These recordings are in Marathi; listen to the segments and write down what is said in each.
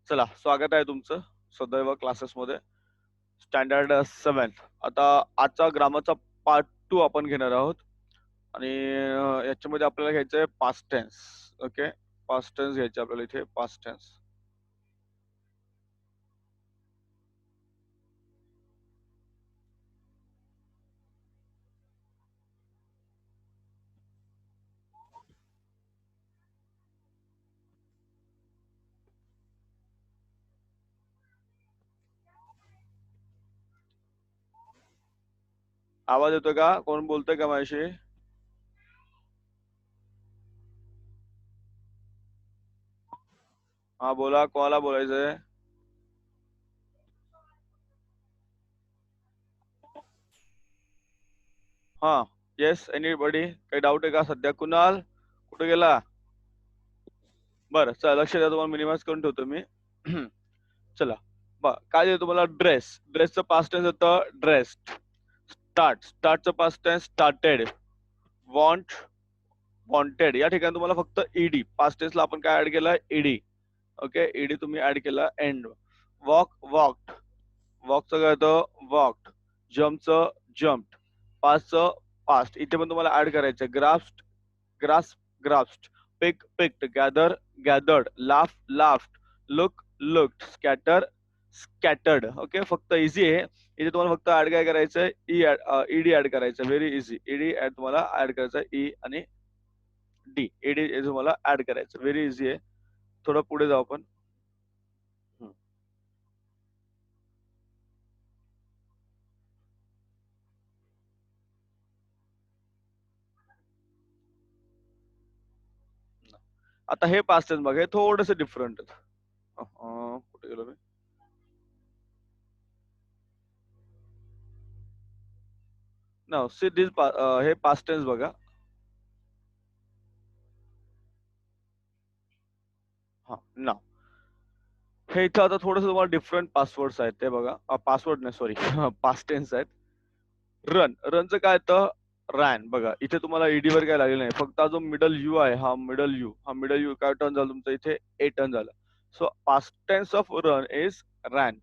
चला, स्वागत आहे तुमचं सदैव क्लासेसमध्ये. स्टँडर्ड 7. आता आजचा ग्रामरचा पार्ट 2 आपण घेणार आहोत आणि याच्यामध्ये आपल्याला घ्यायचं आहे past tense. Okay, past tense घ्यायचे आपल्याला इथे. Past tense. आवाज येतोय का? कोण बोलतोय का माझ्याशी? हा बोला, कोणाला बोलायचंय? हा, येस, एनीबडी? काही डाऊट आहे का सध्या? कुणाल कुठे गेला? बरं, चला लक्ष द्या, तुम्हाला मिनिमाइज करून ठेवतो मी. चला, काय देतो तुम्हाला? ड्रेस. ड्रेसचं पास्ट टेन्स होतं ड्रेस्ड. स्टार्टचं past tense started. Want, wanted. या ठिकाणी तुम्हाला फक्त ईडी. पास्ट टेन्सला आपण काय ऍड केलं? ईडी. ओके, ईडी तुम्ही ऍड केला. एंड. Walk, walked. वॉकचं काय होतं? वॉकड. जम्पचं जम्प्ड. पास्टचं पास्ट. इथे पण तुम्हाला ऍड करायचं. Grasped, grasp, grasped. Pick, picked. Gather, gathered. Laugh, laughed. Look, looked. Scatter, scattered. Okay, फक्त इझी आहे. इथे तुम्हाला फक्त ऍड काय करायचं? ईडी ऍड करायचं. Very easy. ईडी ऍड तुम्हाला ऍड करायचं. ई आणि डी. ईडी तुम्हाला ऍड करायचं. व्हेरी इझी आहे. थोडं पुढे जाऊ आपण. हम्म. आता हे पास्ट टेन्स बघा, हे थोडंसं डिफरंट. कुठे गेलो मी? नाव सी दिस, हे पास्ट टेन्स बघा. हा, नाव हे इथं आता थोडंसं तुम्हाला डिफरंट पासवर्ड्स आहेत ते बघा. पासवर्ड नाही, सॉरी. पास्ट टेन्स आहेत. रन, रनचं काय येतं? रॅन. बघा इथे तुम्हाला ईडी वर काय लागलेलं नाही, फक्त हा जो मिडल यू आहे, हा मिडल यू काय टर्न झालं तुमचं इथे? ए टर्न झालं. So past tense of run is ran.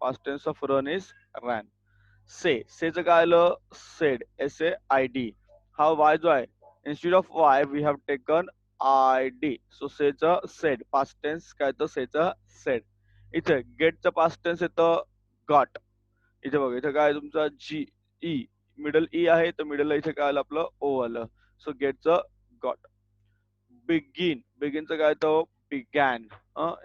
Past tense of run is ran. सेचं काय आलं? सेड. SAID. हा वाय जो आहे, instead of Y we have taken ID. So सेचं सेड. पास्ट टेन्स काय येतं? सेचं सेड. इथे गेटचं पास्ट टेन्स येतं गॉट. इथे बघा, इथे काय तुमचा जी ई, मिडल ई आहे, तर मिडल इथे काय आलं? आपलं ओ आलं. सो गेटचं गॉट. बिगिन, बिगिनचं काय तो? बिगॅन.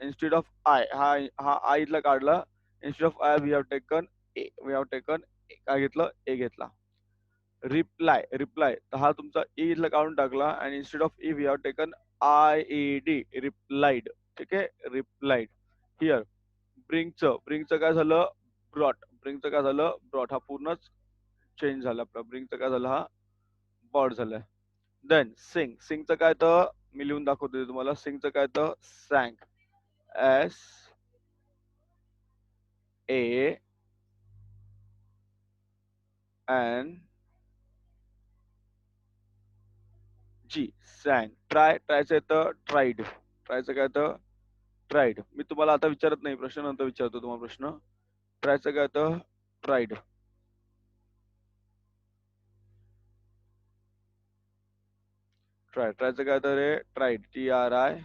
इन्स्टेड ऑफ आय, हा हा आय इथला काढला. Instead of I we have taken A. We have taken काय घेतलं? ए घेतला. रिप्लाय, रिप्लाय, तर हा तुमचा ई इथला काढून टाकला आणि instead of E V have taken IED. Replied. ठीक आहे, रिप्लाइड. हिअर ब्रिंगचं काय झालं? ब्रॉट. ब्रिंगचं काय झालं? ब्रॉट. हा पूर्णच चेंज झाला आपला. ब्रिंगचं काय झालं? हा बॉड झालाय. देन सिंगचं काय तर? मी लिहून दाखवतो तुम्हाला. सिंगचं काय तर? सॅंग. SANG. सॅंग. ट्रायचं येतं ट्राईड. ट्रायचं काय तर? ट्राईड. मी तुम्हाला आता विचारत नाही प्रश्न, नंतर विचारतो तुम्हाला प्रश्न. ट्रायचं काय तर? ट्राईड. ट्रायचं काय तर रे? ट्राईड. TRIED.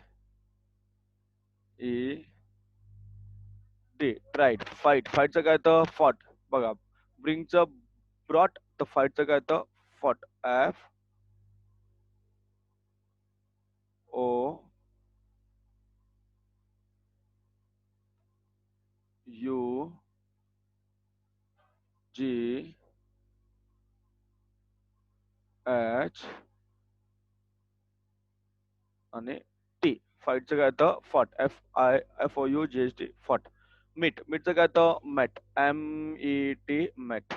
ट्राईड. फाईटचं काय तर? फॉट. बघा, ब्रिंगचं ब्रॉट, तर फाईटचं काय तर? फॉट. FOUGH आणि टी. फाईटचं काय तर? फॉट. FOUGHT. फॉट. मीटचं काय तर? Met. MET. Met.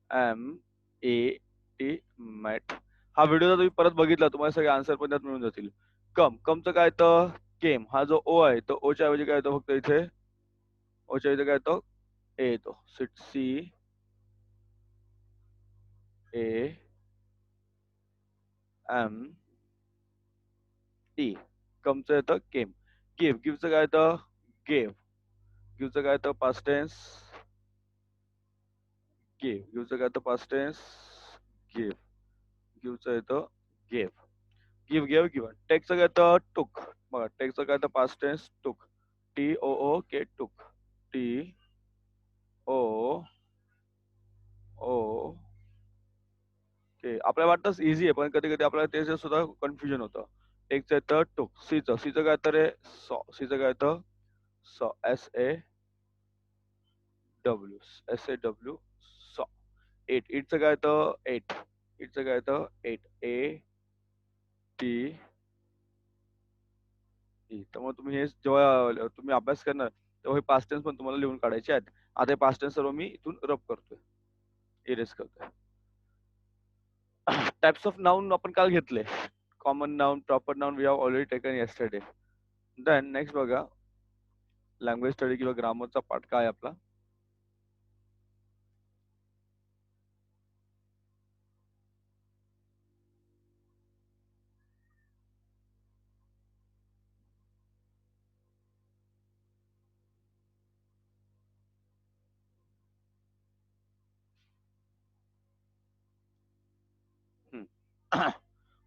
MET. Met. हा व्हिडिओ जर तुम्ही परत बघितला, तुम्हाला सगळे आन्सर पण त्यात मिळून जातील. कमचं काय तर? केम. हा जो ओ आहे, तो ओच्या ऐवजी काय येतो? फक्त इथे ओच्या इथे काय येतो? ए येतो. CAME. कमचं येतं केम. गिव्हचं काय येतं? गेव. गिव्हचं काय तर पास्ट टेन्स गेव. गिव्हचं काय तर पास्ट टेन्स गेव. गिव्हचं येतं गेव. Give gave given. टेकचं काय तर टुक. बघा टेकचं काय तर past tense took. TOOK took. TOOK. आपल्याला वाटतं इझी आहे पण कधी कधी आपल्याला त्याच्यात सुद्धा कन्फ्युजन होतं. टेकचं येतं टुक. सीचं काय तर आहे सॉ. सीचं काय तर सॉ. SAW सॉ. इटचं काय तर एट. इटचं काय तर एट. ATE. त्यामुळे तुम्ही हे जेव्हा तुम्ही अभ्यास करणार तेव्हा हे पास्ट टेन्स पण तुम्हाला लिहून काढायचे आहेत. आता हे पास्ट टेन्स सर्व मी इथून रब करतोय, इरेज करतोय. टाइप्स ऑफ नाउन आपण काल घेतले. Common noun, proper noun we have already taken yesterday. Then next बघा लँग्वेज स्टडी किंवा ग्रामरचा पार्ट काय आहे आपला.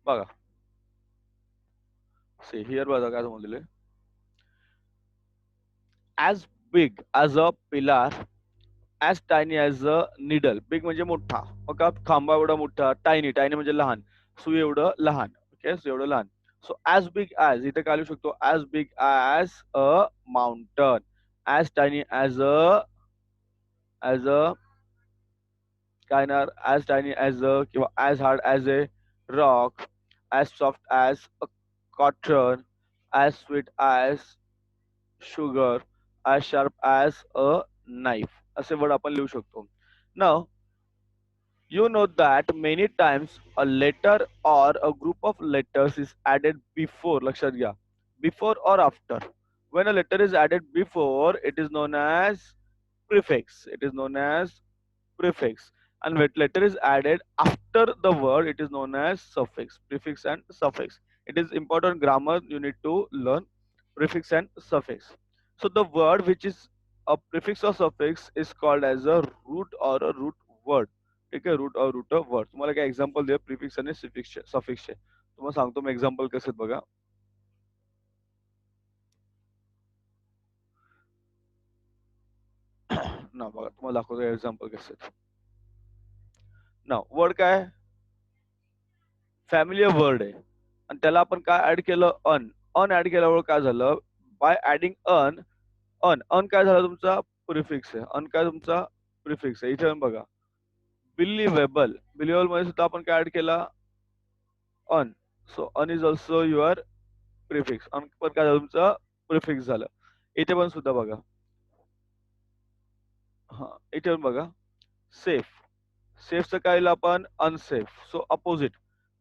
बघा सी हिअर बघा काय समजले. As big as a pillar, as tiny as a needle. Big म्हणजे मोठा, बघा खांबा एवढा मोठा. टायनी टायनी म्हणजे लहान, सुई एवढं लहान. ओके सो एवढं लहान. सो ॲज बिग ॲज इथे काय लिहू शकतो, ॲज बिग ॲज अ माउंटन, ॲज टायनी ॲज अ काय येणार, ॲज टायनी ॲज अ किंवा as hard as a rock, as soft as a cotton, as sweet as sugar, as sharp as a knife. असे वर्ड आपण लिहू शकतो. नाव you know that many times a letter or a group of letters is added before. लक्षात घ्या, before or after. When a letter is added before, it is known as prefix. It is known as prefix. And when letter is added after the word, it is known as suffix. Prefix and suffix. It is important grammar. You need to learn prefix and suffix. So the word which is a prefix or suffix is called as a root or a root word. ठीक आहे, रूट और रूट वर्ड. तुम्हाला काय एक्झाम्पल द्या प्रिफिक्स आणि सफिक्सचे. तुम्हाला सांगतो मी एक्झाम्पल कसे बघा. ना बघा तुम्हाला दाखवतो एक्झाम्पल कसे. ना वर्ड काय फॅमिलियर वर्ड आहे आणि त्याला आपण काय ऍड केलं, अन ऍड केल्यावर काय झालं, बाय ऍडिंग अन काय झालं तुमचा प्रिफिक्स आहे. अन काय तुमचा प्रिफिक्स आहे. इथे बघा बिलिव्हेबल. बिलिव्हेबल मध्ये सुद्धा आपण काय ऍड केला un. So un is also your prefix. Un पण काय झालं तुमचं प्रिफिक्स झालं. इथे पण सुद्धा बघा, हा इथे पण बघा सेफ. सेफचं काय लिहिलं आपण अनसेफ. So opposite.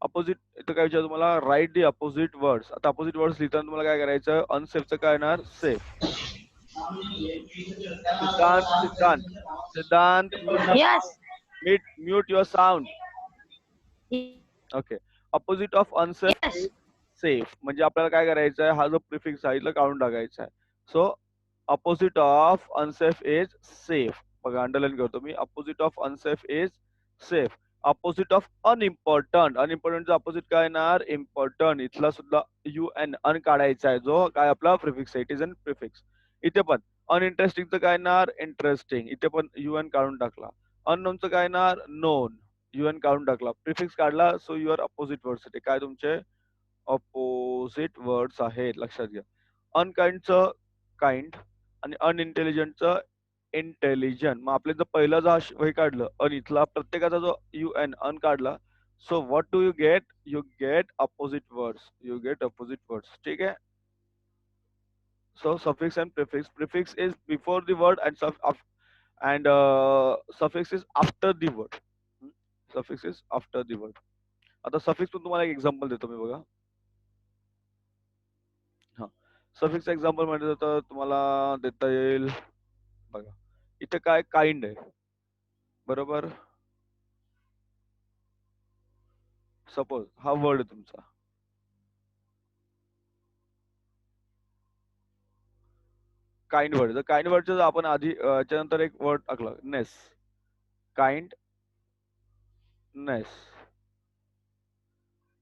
अपोजिट इथं काय विचार तुम्हाला, राईट दी अपोजिट वर्ड्स. आता अपोजिट वर्ड्स लिहिताना तुम्हाला काय करायचं, अनसेफचं काय येणार सेफ. सिद्धांत सिद्धांत सिद्धांत Yes. Mute your sound. Okay. Opposite of unsafe Yes. Is safe. म्हणजे आपल्याला काय करायचं आहे, हा जो प्रिफिक्स आहे इथला काढून टाकायचा आहे. So opposite of unsafe is safe. बघा अंडरलाईन करतो मी, opposite of unsafe is safe. Opposite of unimportant, अनइम्पॉर्टंटचा अपोजिट काय येणार इम्पॉर्टंट. इथला सुद्धा UN अन काढायचा आहे, जो काय आपला प्रिफिक्स आहे. It is un prefix. इथे पण अनइंटरेस्टिंगचं काय येणार इंटरेस्टिंग. इथे पण UN काढून टाकला. अननोनचं काय येणार नोन. UN काढून टाकला. प्रिफिक्स काढला. सो युअर अपोजिट वर्ड्स साठी काय तुमचे अपोजिट वर्ड्स आहेत, लक्षात घ्या. अनकाइंडचं काइंड आणि अनइंटेलिजंटचं इंटेलिजंट. मग आपले जर पहिला जो हे काढलं अन, इथला प्रत्येकाचा जो UN अन काढला. So what do you get, you get opposite words. You get opposite words. ठीक आहे. So suffix and prefix. Prefix is before the word and suffix is after the word. Suffix is after the word. आता सफिक्स पण तुम्हाला एक एक्झाम्पल देतो मी बघा. हा सफिक्स एक्झाम्पल म्हणजे तर तुम्हाला देता येईल बघा. इथे काय काइंड आहे बरोबर. सपोज हा वर्ड आहे तुमचा, काइंड वर्ड. जर काइंड वर्डचं आपण आधी त्याच्यानंतर एक वर्ड टाकलं ness. Kindness.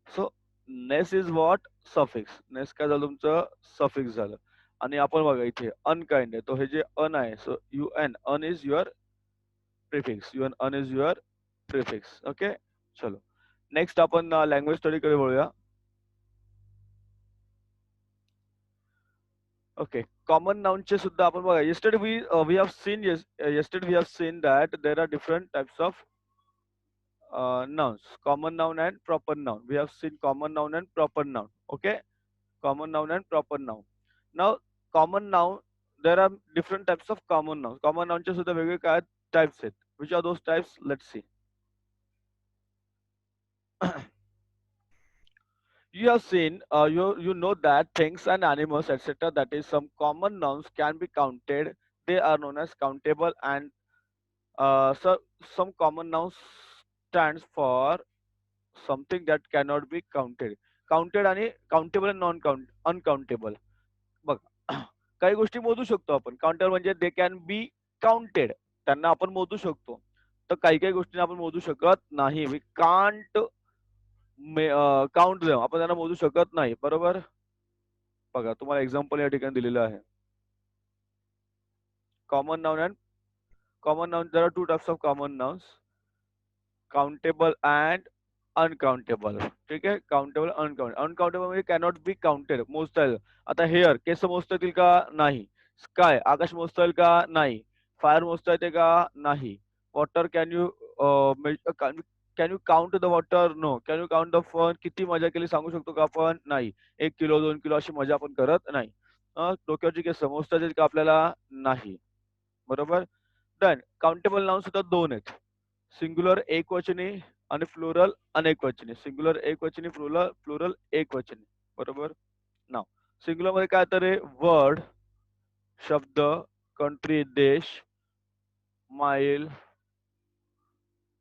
So ness is what? Suffix. Ness काय झालं तुमचं? सफिक्स झालं. आणि आपण बघा इथे अनकाइंड आहे. तो हे जे अन आहे, so un is your prefix. Un is your prefix. Okay, चलो नेक्स्ट आपण लँग्वेज स्टडीकडे वळूया. ओके, कॉमन नाउनचे सुद्धा आपण बघा. yesterday we have seen yesterday we have seen that there are different types of nouns, common noun and proper noun. We have seen common noun and proper noun. Okay, common noun and proper noun. Now common noun, there are different types of common nouns. Common nounचे सुद्धा वेगळे काय types आहेत. Which are those types? Let's see. You have seen, you know that things and animals, etc. That is, some common nouns can be counted. They are known as countable, and so some common nouns stands for something that cannot be counted. Counted आणि countable and non count uncountable. बघ काही गोष्टी मोजू शकतो आपण. काउंटेबल म्हणजे दे कॅन बी काउंटेड. त्यांना आपण मोजू शकतो. तर काही काही गोष्टी आपण मोजू शकत नाही. We can't count them. आपण त्यांना मोजू शकत नाही. बरोबर. बघा तुम्हाला एक्झाम्पल या ठिकाणी दिलेलं आहे. Common noun and common noun. There are two types of common nouns, countable and uncountable. ठीक आहे, काउंटेबल अनकाउंटेबल. अनकाउंटेबल म्हणजे कॅनॉट बी काउंटेड, मोजता येईल. आता हेअर केस मोजता येतील का? नाही. स्काय आकाश मोजता येईल का? नाही. फायर मोजता येते का? नाही. Water can you can you count the water? No. Can you count the fun? किती मजा केली सांगू शकतो का आपण? नाही. 1 किलो 2 किलो अशी मजा आपण करत नाही. डोक्यावरची केस मोजता येतील का आपल्याला? नाही. बरोबर. डन. काउंटेबल नाउन सुद्धा दोन आहेत. सिंग्युलर एकवचनी आणि फ्लोरल अनेकवचनी. सिंग्युलर एकवचनी, फ्लोरल एकवचनी. बरोबर. नाव सिंग्युलर मध्ये काय तर वर्ड, शब्द, कंट्री देश, माईल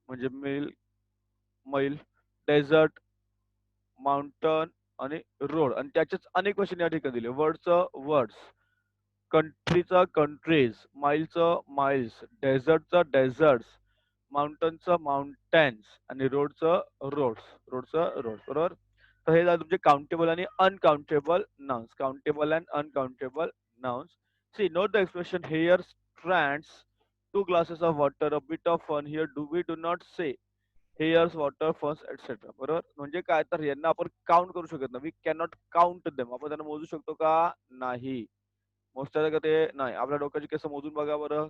म्हणजे मैल, डेझर्ट, माउंटन आणि रोड. आणि त्याचेच अनेक वचन या ठिकाणी दिले. वर्डचं वर्ड्स, कंट्रीचा कंट्रीज, माईलचं माइल्स, डेझर्टचं डेझर्ट्स, माउंटनचं माउंटन्स आणि रोडचं रोड्स. बरोबर. तर हे झालं तुमचे काउंटेबल आणि uncountable nouns. Countable and uncountable nouns. See note the expression here strands 2 glasses of water, a bit of fun. Here we do not say hairs water first etcetera. बरोबर. म्हणजे काय तर यांना आपण काउंट करू शकत नाही. We cannot count them. आपण त्यांना मोजू शकतो का? नाही. मोजता येतं का ते? नाही. आपल्या डोक्याची केस मोजून बघा बरं.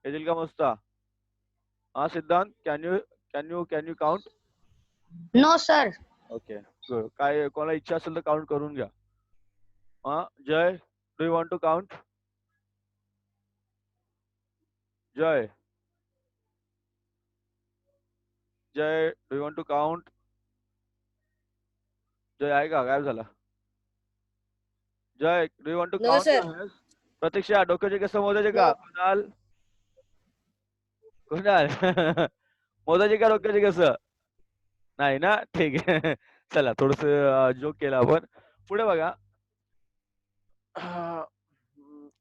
येतील का मोजता? हा सिद्धांत, can you count? No sir. Okay, good. काय कोणाला इच्छा असेल तर काउंट करून घ्या. हा Jay, do you want to count? Jay, do you want to count? Jay आहे का? गायब झाला. Jay, do you want to no sir. Count? Pratiksha, डोक्याचे केस मोजायचे नो. का? कुणाल मोदाची का डोक्याची कसं? नाही ना? ठीक आहे. चला थोडस जोक केला आपण. पुढे बघा.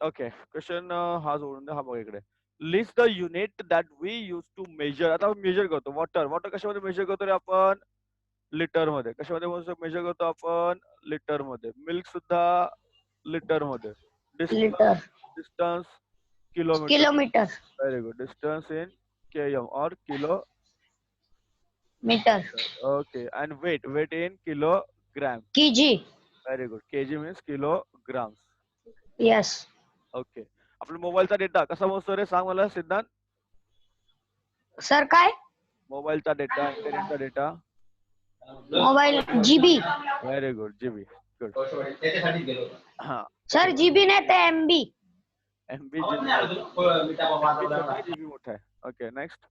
ओके, क्वेश्चन हा जोडून द्या. हा बघा इकडे. List the unit that we use to measure. आता आपण मेजर करतो. वॉटर कशामध्ये मेजर करतो रे आपण? लिटर मध्ये. कशामध्ये मेजर करतो आपण? लिटर मध्ये. मिल्क सुद्धा लिटर मध्ये. Litre. Distance kilometre. Kilometre. Very good. Distance in km और kilometre. Okay, and weight in kilogram. KG. Very good. Kg means kilograms. Yes. Okay. आपला मोबाईलचा डेटा कसा मोजतो रे? सांग मला सिद्धांत. सर काय? मोबाईलचा डेटा, इंटरनेटचा data. Mobile GB. Very good. GB. Good. हा. सर जीबी नाही ते एमबी. एमबी जीबी छोटा आहे, जीबी मोठा आहे. Okay, next.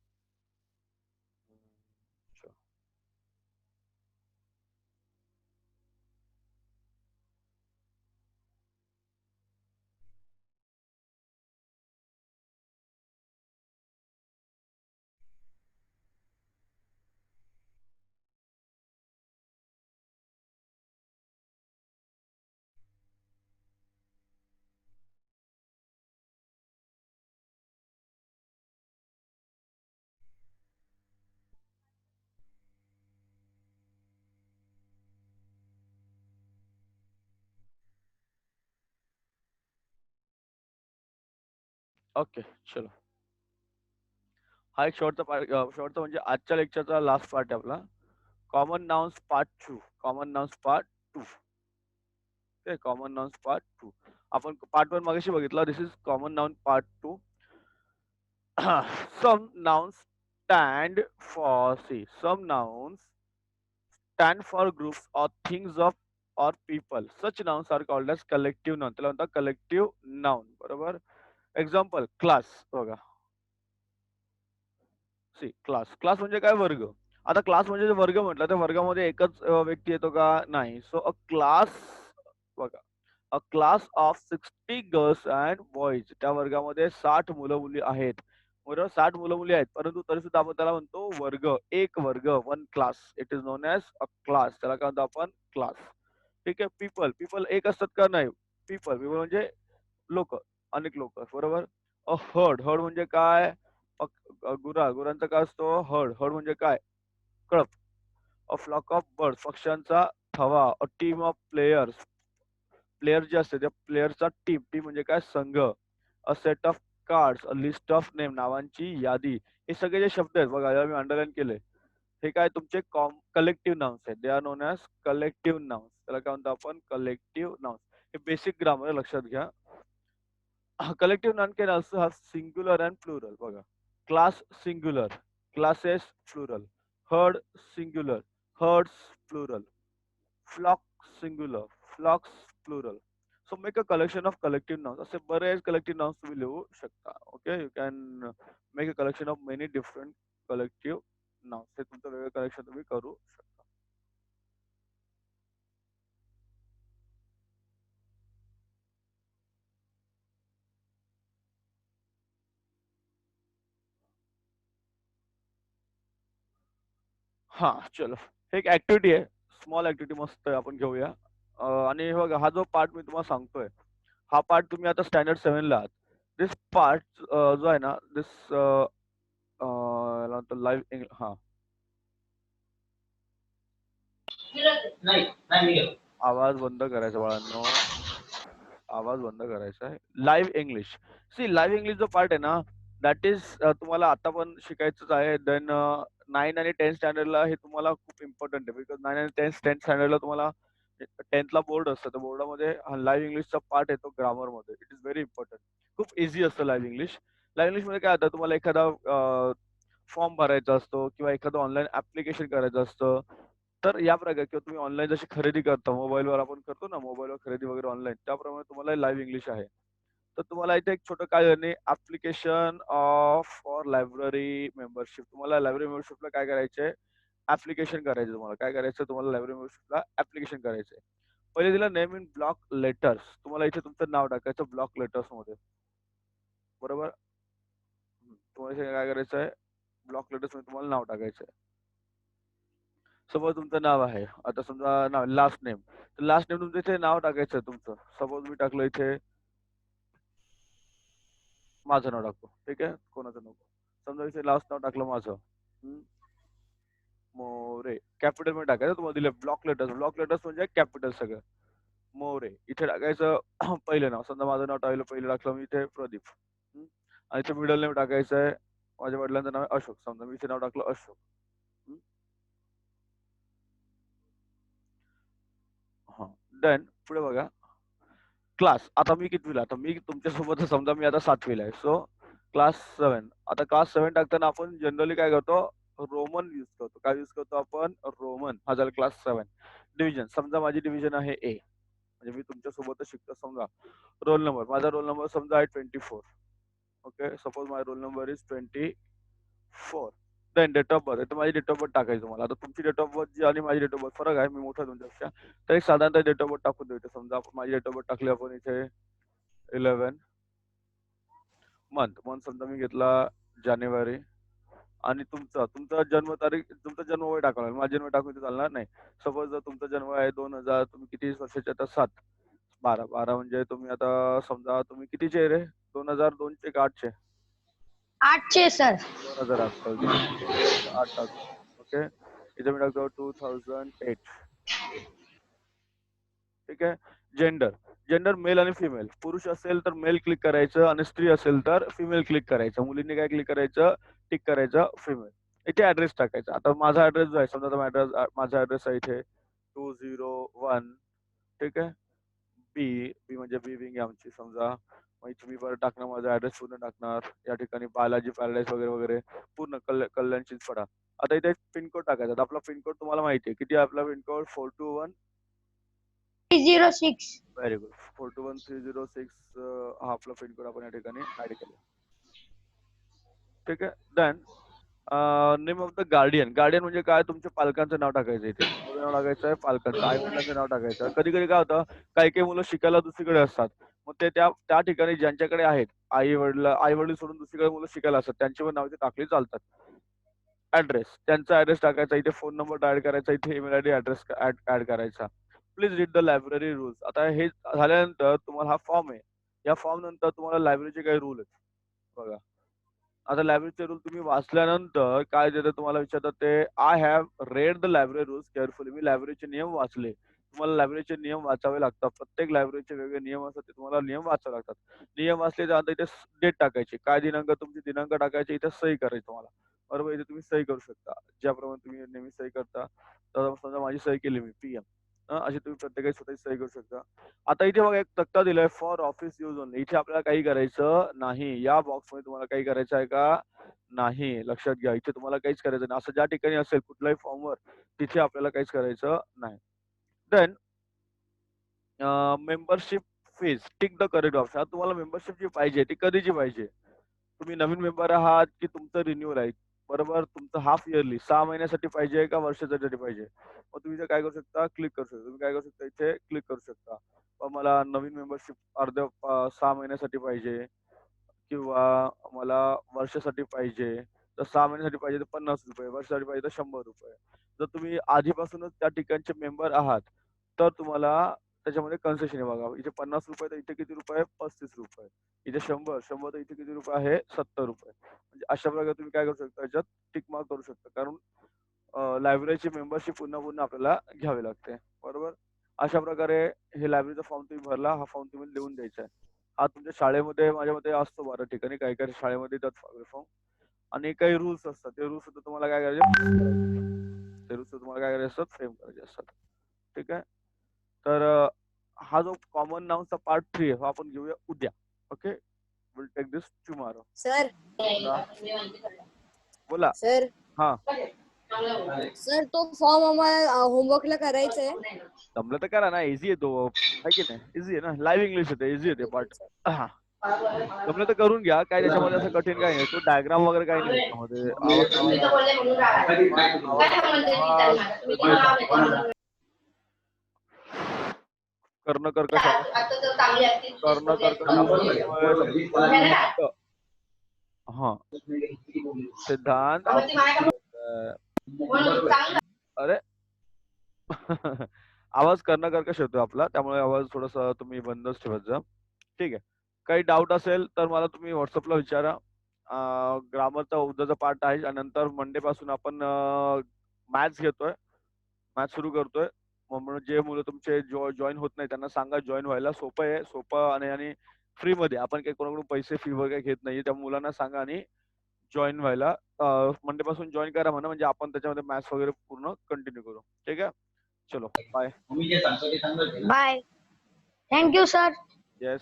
ओके, चलो. हा एक शेवटचा म्हणजे आजच्या लेक्चरचा लास्ट पार्ट आहे आपला. Common nouns part 2. Common nouns part 2. Okay, common nouns part 2. आपण पार्ट 1 मागाशी बघितला. This is common noun part 2. Some nouns some nouns stand for groups or things of or people. Such nouns are called as collective noun. त्याला म्हणतात collective noun. बरोबर. एक्झाम्पल क्लास बघा. सी क्लास म्हणजे काय वर्ग. आता क्लास म्हणजे जे वर्ग म्हटलं तर वर्गामध्ये एकच व्यक्ती येतो का? नाही. सो अ क्लास बघा. अ class of 60 girls and boys. त्या वर्गामध्ये 60 मुलं-मुली आहेत. बरोबर 60 मुलं-मुली आहेत. परंतु तरी सुद्धा आपण त्याला म्हणतो वर्ग. एक वर्ग, one class. It is non as a class. त्याला काय म्हणतो आपण? क्लास. ठीक आहे. पीपल एक असतात का? नाही. पीपल म्हणजे लोक, अनेक लोक. बरोबर. अ हर्ड म्हणजे काय? गुरांचा काय असतो? हर्ड म्हणजे काय? कळप. अ फ्लॉक ऑफ बर्ड्स पक्ष्यांचा थवा. अ टीम ऑफ प्लेयर जे असते त्या प्लेयरचा टीम म्हणजे काय? संघ. A set of cards, a list of name नावांची यादी. हे सगळे जे शब्द आहेत बघा, याला मी अंडरलाईन केले. हे काय तुमचे कलेक्टिव्ह नाउन्स आहेत. They are known as collective nouns. त्याला काय म्हणतो आपण? Collective nouns. हे बेसिक ग्रामर लक्षात घ्या. Collective noun can also have singular and plural बघा. Class singular, classes plural, herd singular, herds plural, flock singular, flocks plural. So make a collection of collective nouns. असे बरेच कलेक्टिव्ह नाउन्स तुम्ही लिहू शकता. Okay, you can make a collection of many different collective nouns. हे तुमचं वेगळं कलेक्शन तुम्ही करू शकता. हा चलो. हे एक ऍक्टिव्हिटी आहे. स्मॉल ऍक्टिव्हिटी मस्त आहे. आपण घेऊया. आणि हे बघा, हा जो पार्ट मी तुम्हाला सांगतोय, हा पार्ट तुम्ही आता स्टँडर्ड 7 ला आहात. दिस पार्ट जो आहे ना, दिस लाईव्ह हा आवाज बंद करायचा बाळांनो. आवाज बंद करायचा आहे. Live English. See live English जो पार्ट आहे ना, दॅट इज तुम्हाला आता पण शिकायचंच आहे. देन 9 आणि 10 स्टँडर्डला हे तुम्हाला खूप इम्पॉर्टंट आहे. बिकॉज 9 आणि 10 स्टँडर्डला तुम्हाला 10th ला बोर्ड असतं. त्या बोर्डामध्ये लाईव्ह इंग्लिशचा पार्ट येतो ग्रामरमध्ये. It is very important. खूप इझी असतं लाईव्ह इंग्लिश. लाईव्ह इंग्लिशमध्ये काय होतं, तुम्हाला एखादा फॉर्म भरायचा असतो किंवा एखादं ऑनलाईन ऍप्लिकेशन करायचं असतं. तर या प्रकारे किंवा तुम्ही ऑनलाईन जशी खरेदी करता, मोबाईलवर आपण करतो ना, मोबाईलवर खरेदी वगैरे ऑनलाईन, त्याप्रमाणे तुम्हाला लाईव्ह इंग्लिश आहे. तर तुम्हाला इथे एक छोटं काय आहे, ऍप्लिकेशन फॉर लायब्ररी मेंबरशिप. तुम्हाला लायब्ररी मेंबरशिपला काय करायचंय? ऍप्लिकेशन करायचं. तुम्हाला काय करायचं? तुम्हाला लायब्ररी मेंबरशिपला ऍप्लिकेशन करायचंय. पहिले दिलं नेम इन ब्लॉक लेटर्स. तुम्हाला इथे तुमचं नाव टाकायचं ब्लॉक लेटर्स मध्ये. बरोबर. तुम्हाला इथे काय करायचंय? ब्लॉक लेटर्स मध्ये तुम्हाला नाव टाकायचंय. सपोज तुमचं नाव आहे. आता समजा नाव लास्ट नेम. तर लास्ट नेम तुमचं इथे नाव टाकायचं तुमचं. सपोज मी टाकलं इथे माझं नाव टाकतो. ठीक आहे. कोणाचं नको. समजा इथे लास्ट नाव टाकलं माझं. हम्म, मोरे. कॅपिटल मध्ये टाकायचं. तुम्हाला दिले ब्लॉक लेटर्स. ब्लॉक लेटर्स म्हणजे कॅपिटल सगळं. मोरे. इथे टाकायचं पहिलं नाव. समजा माझं नाव टाकलं, पहिलं टाकलं मी इथे प्रदीप. हम्म, आणि इथे मिडल नेम टाकायचं आहे. माझ्या वडिलांचं नाव आहे अशोक. समजा मी इथे नाव टाकलं अशोक. हम्म, हा. देन पुढे बघा. क्लास. आता मी कितवीला? आता मी तुमच्यासोबत समजा मी आता 7वीला आहे. So class 7. आता क्लास 7 टाकताना आपण जनरली काय करतो? रोमन यूज करतो. काय यूज करतो आपण? रोमन. हा झाला क्लास 7. डिव्हिजन. समजा माझी डिव्हिजन आहे ए. म्हणजे मी तुमच्यासोबतच शिकतो समजा. Roll number. माझा रोल नंबर समजा आहे 24. Okay. Suppose my roll number is 24. Then date of birth. तर माझी डेट ऑफ बर्थ टाकायची तुम्हाला. आता तुमची डेट ऑफ बर्थ जी आणि माझी डेट ऑफ बर्थ फरक आहे. मी मोठा आहे तुमच्यापेक्षा. तर एक साधारणतः डेट ऑफ बर्थ टाकून देऊ. समजा माझी डेट ऑफ बर्थ टाकली आपण इथे 11 मंथ समजा मी घेतला जानेवारी. आणि तुमचा जन्मतारीख, तुमचा जन्म वय टाकावं लागेल. माझा जन्म टाकून ते चालणार नाही. सपोज जर तुमचा जन्म आहे 2000, तुम्ही किती वर्षाचे? आता 7. 12 म्हणजे तुम्ही आता समजा तुम्ही कितीचे रे? 2002 चे का 8 चे? 8चे सर. 2008. कळते. 2008 टाकतो. ओके. इथे मी टाकतो 2008. ठीक आहे. जेंडर. जेंडर मेल आणि फिमेल. पुरुष असेल तर मेल क्लिक करायचं आणि स्त्री असेल तर फिमेल क्लिक करायचं. मुलींनी काय क्लिक करायचं, टिक करायचं फिमेल. इथे ऍड्रेस टाकायचा. आता माझा ऍड्रेस जो आहे समजा माझा ऍड्रेस आहे इथे 201 ठीक आहे. बी म्हणजे बी विंग आहे आमची समजा. मग इथे मी परत टाकणार माझा ऍड्रेस पूर्ण टाकणार. या ठिकाणी बालाजी पॅराडाईस वगैरे वगैरे पूर्ण कल्याण चिंचवडा. आता इथे पिनकोड टाकायचा. आता आपला पिनकोड तुम्हाला माहिती आहे. किती आहे आपला पिनकोड? 421 306. Very good. 421306 हा आपला पिनकोड आपण या ठिकाणी ऍड केला. ठीक आहे. Then name of the guardian. Guardian म्हणजे काय? तुमच्या पालकांचं नाव टाकायचं इथे. कोणाचं नाव टाकायचं आहे? पालकांचं. आई वडिलांचं नाव टाकायचं. कधी कधी काय होतं, काही मुलं शिकायला दुसरीकडे असतात. मग ते त्या ठिकाणी ज्यांच्याकडे आहेत आई वडील सोडून दुसरीकडे मुलं शिकायला असतात, त्यांची पण नाव इथे टाकली चालतात. ऍड्रेस, त्यांचा ऍड्रेस टाकायचा. इथे फोन नंबर डायल करायचा. इथे ईमेल आयडी ऍड्रेस ऍड करायचा. Please read the library rules. आता हे झाल्यानंतर तुम्हाला हा फॉर्म आहे. या फॉर्म नंतर तुम्हाला लायब्ररीचे काही रूल आहेत बघा. आता लायब्ररीचे रूल तुम्ही वाचल्यानंतर काय देतं तुम्हाला विचारतात ते I have read the library rules carefully. मी लायब्ररीचे नियम वाचले. तुम्हाला लायब्ररीचे नियम वाचावे लागतात. प्रत्येक लायब्ररीचे वेगळे नियम असतात. ते तुम्हाला नियम वाचावे लागतात. नियम वाचले त्यानंतर इथे डेट टाकायची. काय दिनांक तुमची दिनांक टाकायची. इथे सही करायची तुम्हाला. बरोबर. इथे तुम्ही सही करू शकता. ज्याप्रमाणे तुम्ही नेहमी सही करता. तर समजा माझी सही केली मी PM. अशी तुम्ही प्रत्येकाची स्वतःची सही करू शकता. आता इथे बघा एक तक्ता दिलाय फॉर ऑफिस यूज ओनली. इथे आपल्याला काही करायचं नाही. या बॉक्समध्ये तुम्हाला काही करायचं आहे का? नाही. लक्षात घ्या. इथे तुम्हाला काहीच करायचं नाही. असं ज्या ठिकाणी असेल कुठल्याही फॉर्मवर तिथे आपल्याला काहीच करायचं नाही. Then membership fees tick the correct option. आता तुम्हाला मेंबरशिप जी पाहिजे ती कधीची पाहिजे? तुम्ही नवीन मेंबर आहात की तुमचं रिन्यूअल आहे? बरोबर. तुमचं हाफ इयरली 6 महिन्यासाठी पाहिजे का वर्षासाठी पाहिजे? मग तुम्ही इथे काय करू शकता? क्लिक करू शकता. तुम्ही काय करू शकता? इथे क्लिक करू शकता. मग मला नवीन मेंबरशिप 6 महिन्यासाठी पाहिजे किंवा मला वर्षासाठी पाहिजे. तर 6 महिन्यासाठी पाहिजे तर ₹50, वर्षासाठी पाहिजे तर ₹100. जर तुम्ही आधीपासूनच त्या ठिकाणचे मेंबर आहात, तर तुम्हाला त्याच्यामध्ये कन्सेशन आहे बघा. इथे ₹50 तर इथे किती रुपये? ₹35. इथे 100 तर इथे किती रुपये आहे? ₹70. म्हणजे अशा प्रकारे तुम्ही काय करू शकता? याच्यात टिक मार्क करू शकता. कारण लायब्ररीची मेंबरशिप पुन्हा आपल्याला घ्यावी लागते. बरोबर. अशा प्रकारे हे लायब्ररीचा फॉर्म तुम्ही भरला. हा फॉर्म तुम्ही लिहून द्यायचा आहे. हा तुमच्या शाळेमध्ये माझ्या मते असतो बऱ्याच ठिकाणी. काही शाळेमध्ये देतात फॉर्म. आणि काही रूल्स असतात. ते रूल्स सुद्धा तुम्हाला काय करायचे? ते रूल्स तुम्हाला काय करायचे असतात? फ्रेम करायचे असतात. ठीक आहे. तर हा जो कॉमन नाउनचा पार्ट 3 आहे, हा आपण घेऊया उद्या. Okay. Will take this tomorrow. Sir बोला. सर हा. सर तो फॉर्म आम्हाला होमवर्कला करायचा आहे. जमलं तर करा ना. इझी आहे तो. आहे की नाही? इझी आहे ना. लाईव्ह इंग्लिश येते. इझी येते पार्ट. हा. जमलं तर करून घ्या. काय त्याच्यामध्ये असं कठीण काही नाही. तो डायग्राम वगैरे काही नाही त्याच्यामध्ये. कर्ण कर्कश हा सिद्धांत अरे आवाज कर्ण कर्कश होतो आपला, त्यामुळे आवाज थोडासा तुम्ही बंदच ठेवत जा. ठीक आहे. काही डाऊट असेल तर मला तुम्ही व्हॉट्सअपला विचारा. ग्रामरचा उद्याचा पार्ट आहे आणि नंतर मंडे पासून आपण मॅथ्स घेतोय. मॅथ्स सुरू करतोय. म्हणून जे मुलं तुमचे जॉईन होत नाही त्यांना सांगा जॉईन व्हायला. सोपं आहे. सोपं आणि फ्रीमध्ये. आपण काही कोणाकडून पैसे फी वगैरे घेत नाहीये. त्या मुलांना सांगा आणि जॉईन व्हायला मंडे पासून जॉईन करा म्हणा. म्हणजे आपण त्याच्यामध्ये मॅथ्स वगैरे पूर्ण कंटिन्यू करू. ठीक आहे. चलो bye. Bye. Thank you, sir. Yes.